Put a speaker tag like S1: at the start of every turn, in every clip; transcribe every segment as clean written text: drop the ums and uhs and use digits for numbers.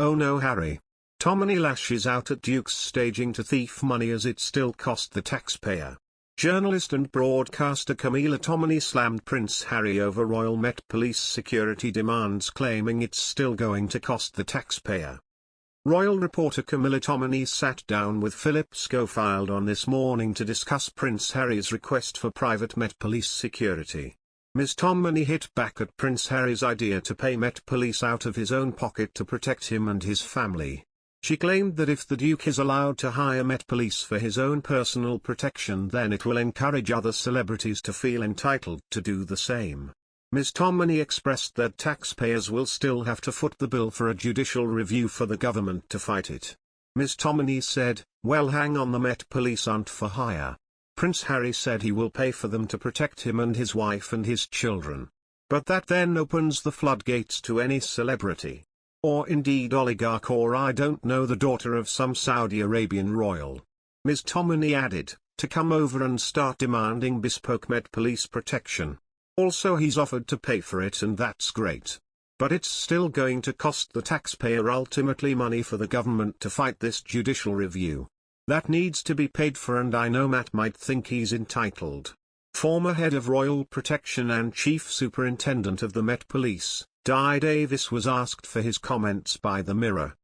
S1: Oh no, Harry. Tominey lashes out at Duke's staging to thief money as it still cost the taxpayer. Journalist and broadcaster Camilla Tominey slammed Prince Harry over Royal Met Police security demands, claiming it's still going to cost the taxpayer. Royal reporter Camilla Tominey sat down with Philip Schofield on This Morning to discuss Prince Harry's request for private Met Police security. Ms Tominey hit back at Prince Harry's idea to pay Met Police out of his own pocket to protect him and his family. She claimed that if the Duke is allowed to hire Met Police for his own personal protection, then it will encourage other celebrities to feel entitled to do the same. Ms Tominey expressed that taxpayers will still have to foot the bill for a judicial review for the government to fight it. Ms Tominey said, "Well, hang on, the Met Police aren't for hire. Prince Harry said he will pay for them to protect him and his wife and his children. But that then opens the floodgates to any celebrity, or indeed oligarch, or I don't know, the daughter of some Saudi Arabian royal," Ms Tominey added, "to come over and start demanding bespoke Met Police protection. Also, he's offered to pay for it, and that's great. But it's still going to cost the taxpayer ultimately money for the government to fight this judicial review. That needs to be paid for, and I know Matt might think he's entitled." Former head of Royal Protection and Chief Superintendent of the Met Police, Dai Davies, was asked for his comments by the Mirror.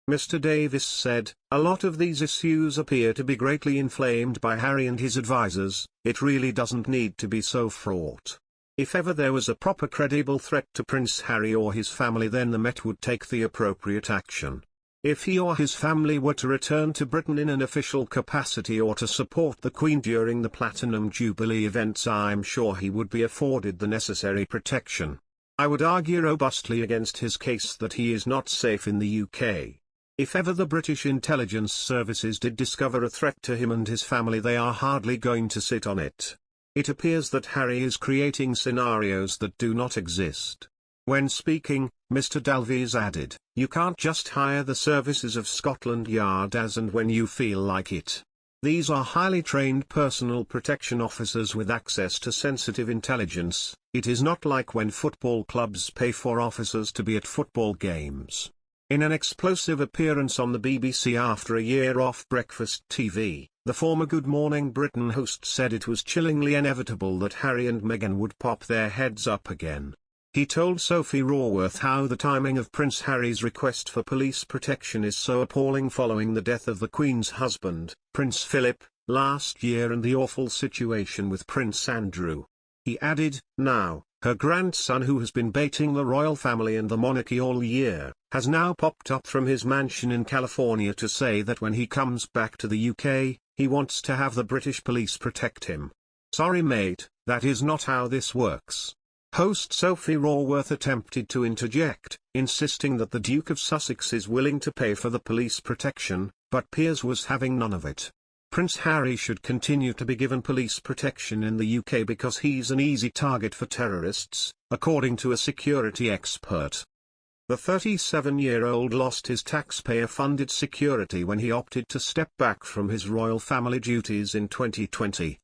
S1: Mr Davies said, "A lot of these issues appear to be greatly inflamed by Harry and his advisers. It really doesn't need to be so fraught. If ever there was a proper credible threat to Prince Harry or his family, then the Met would take the appropriate action. If he or his family were to return to Britain in an official capacity or to support the Queen during the Platinum Jubilee events, I'm sure he would be afforded the necessary protection. I would argue robustly against his case that he is not safe in the UK. If ever the British intelligence services did discover a threat to him and his family, they are hardly going to sit on it. It appears that Harry is creating scenarios that do not exist." When speaking, Mr Davies added, "You can't just hire the services of Scotland Yard as and when you feel like it. These are highly trained personal protection officers with access to sensitive intelligence. It is not like when football clubs pay for officers to be at football games." In an explosive appearance on the BBC after a year off breakfast TV, the former Good Morning Britain host said it was chillingly inevitable that Harry and Meghan would pop their heads up again. He told Sophie Raworth how the timing of Prince Harry's request for police protection is so appalling following the death of the Queen's husband, Prince Philip, last year, and the awful situation with Prince Andrew. He added, "Now, her grandson, who has been baiting the royal family and the monarchy all year, has now popped up from his mansion in California to say that when he comes back to the UK, he wants to have the British police protect him. Sorry mate, that is not how this works." Host Sophie Raworth attempted to interject, insisting that the Duke of Sussex is willing to pay for the police protection, but Piers was having none of it. Prince Harry should continue to be given police protection in the UK because he's an easy target for terrorists, according to a security expert. The 37-year-old lost his taxpayer-funded security when he opted to step back from his royal family duties in 2020.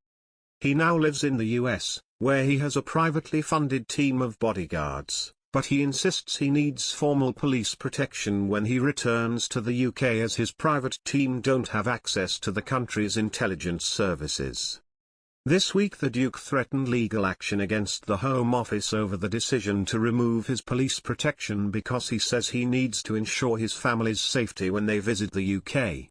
S1: He now lives in the US, where he has a privately funded team of bodyguards, but he insists he needs formal police protection when he returns to the UK, as his private team don't have access to the country's intelligence services. This week the Duke threatened legal action against the Home Office over the decision to remove his police protection because he says he needs to ensure his family's safety when they visit the UK.